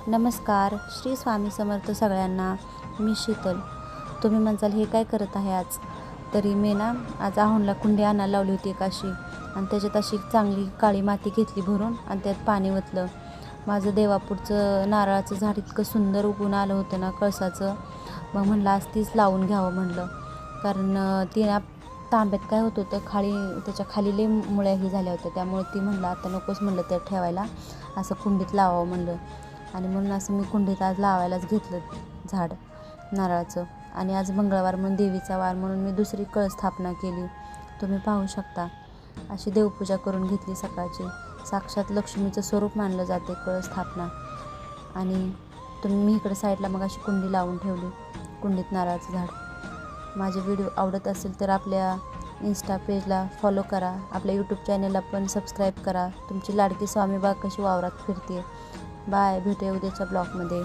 नमस्कार. श्री स्वामी समर्थ सगळ्यांना. मी शीतल. तुम्ही म्हणसाल हे काय करत आहे आज? तरी मी ना आज आहोंला कुंडी आणायला लावली होती एक अशी, आणि त्याच्यात अशी चांगली काळी माती घेतली भरून आणि त्यात पाणी ओतलं. माझं देवापूरचं नारळाचं झाड इतकं सुंदर उगून आलं होतं ना कळसाचं. मग म्हणलं आज तीच लावून घ्यावं म्हणलं, कारण ती ना तांब्यात काय होत होतं खाली, त्याच्या खाली लई मुळ्याही झाल्या होत्या. त्यामुळे ती म्हणलं आता नकोच म्हणलं त्यात ठेवायला, असं कुंडीत लावावं म्हणलं. आणि म्हणून असं मी कुंडीत आज लावायलाच घेतलं झाड नारळाचं. आणि आज मंगळवार म्हणून देवीचा वार म्हणून मी दुसरी कळस्थापना केली. तुम्ही पाहू शकता अशी देवपूजा करून घेतली सकाळची. साक्षात लक्ष्मीचं स्वरूप मानलं जाते कळस्थापना. आणि मी इकडे साईडला मग अशी कुंडी लावून ठेवली, कुंडीत नारळाचं झाड. माझे व्हिडिओ आवडत असेल तर आपल्या इंस्टा पेजला फॉलो करा, आपल्या यूट्यूब चॅनलला पण सबस्क्राईब करा. तुमची लाडकी स्वामीबाग कशी वावरात फिरते. बाय. भेटूया उद्याच्या ब्लॉगमध्ये.